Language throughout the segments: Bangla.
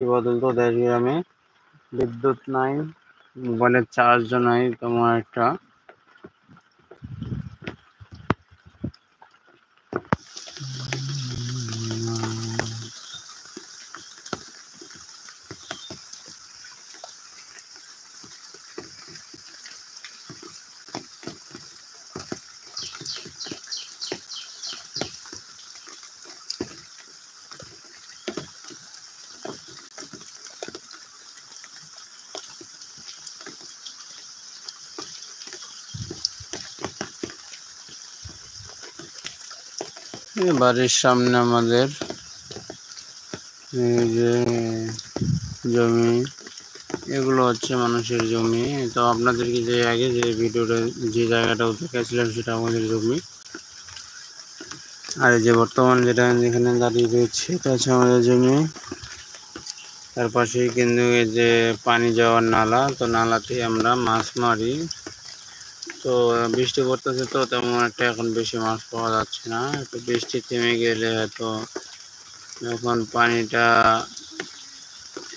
বদল তো দেশ গ্রামে বিদ্যুৎ নাই, মোবাইলের চার্জও নাই তেমন একটা। বাড়ির সামনে আমাদের এই যে জমি, এগুলো হচ্ছে মানুষের জমি। তো আপনাদেরকে যে আগে যে ভিডিওটা যে জায়গাটা দেখাচ্ছিলাম সেটা আমাদের জমি, আর এই যে বর্তমান যেটা যেখানে দাঁড়িয়ে রয়েছে এটা হচ্ছে আমাদের জমি। তার পাশেই কিন্তু এই যে পানি যাওয়ার নালা, তো নালাতে আমরা মাছ মারি। তো বৃষ্টি পড়তেছে তো তেমন একটা এখন বেশি মাছ পাওয়া যাচ্ছে না। তো বৃষ্টি থেমে গেলে হয়তো যখন পানিটা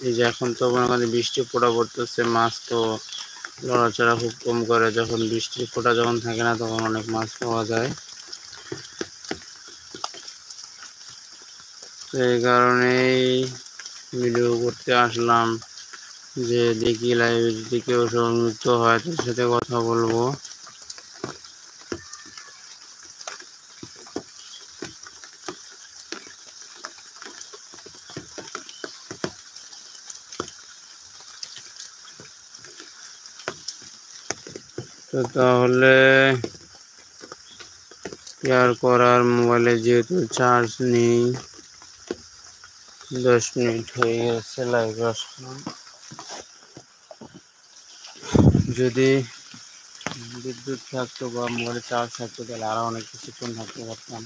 এই যে এখন তো মনে করেন বৃষ্টি ফোঁটা পড়তেছে, মাছ তো লড়াচড়া খুব কম করে। যখন বৃষ্টির ফোঁটা যখন থাকে না তখন অনেক মাছ পাওয়া যায়। তো এই কারণেই ভিডিও করতে আসলাম যে দেখি লাইভে যদি কেউ সংযুক্ত হয় তার সাথে কথা বলবো। তো তাহলে আর করার, মোবাইলে যেহেতু চার্জ নেই, 10 মিনিট হয়ে গেছে লাইভে আসলাম। যদি বিদ্যুৎ থাকতো বা মোবাইলে চার্জ থাকতো তাহলে আরও অনেক কিছুক্ষণ থাকতে পারতাম।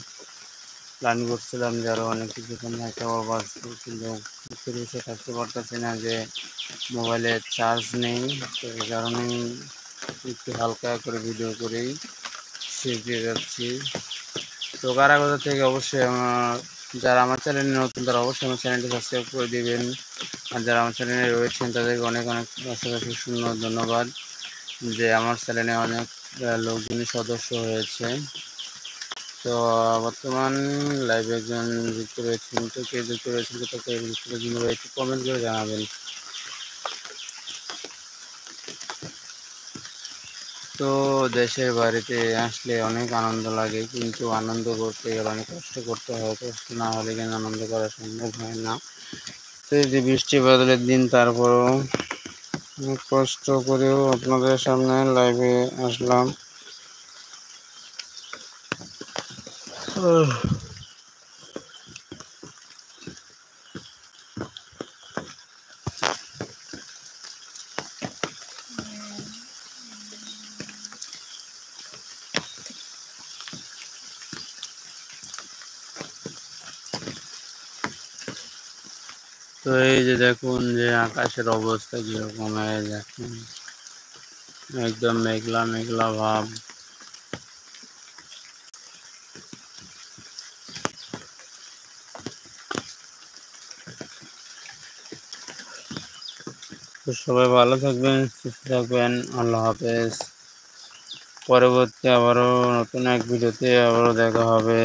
প্ল্যান করছিলাম যে আরও অনেক কিছুক্ষণ থাকতে পারবো, কিন্তু বসে থাকতে পারতেছি না যে মোবাইলে চার্জ নেই। তো এই কারণেই একটু হালকা করে ভিডিও করেই শেষ দিয়ে যাচ্ছি। তো কারা কোথা থেকে অবশ্যই যারা আমার চ্যানেলে নতুন তারা অবশ্যই আমার চ্যানেলটি সাবস্ক্রাইব করে দিবেন, আর যারা আমার চ্যানেলে রয়েছেন তাদেরকে অনেক অনেক সুন্দর ধন্যবাদ যে আমার চ্যানেলে অনেক লোকজনই সদস্য হয়েছে। তো বর্তমান লাইভে একজন যুক্ত রয়েছেন, তো কে যুক্ত রয়েছেন তাকে একটু কমেন্ট করে জানাবেন। তো দেশের বাড়িতে আসলে অনেক আনন্দ লাগে, কিন্তু আনন্দ করতে গেলে অনেক কষ্ট করতে হয়। কষ্ট না হলে কিন্তু আনন্দ করা সম্ভব হয় না। তো এই যে বৃষ্টি বাদলের দিন, তারপরেও অনেক কষ্ট করেও আপনাদের সামনে লাইভে আসলাম। তো এই যে দেখুন যে আকাশের অবস্থা কিরকম, দেখুন একদম মেঘলা মেঘলা ভাব। তো সবাই ভালো থাকবেন, সুস্থ থাকবেন, আল্লাহ হাফেজ। পরবর্তী আবারও নতুন এক ভিডিওতে আবারও দেখা হবে।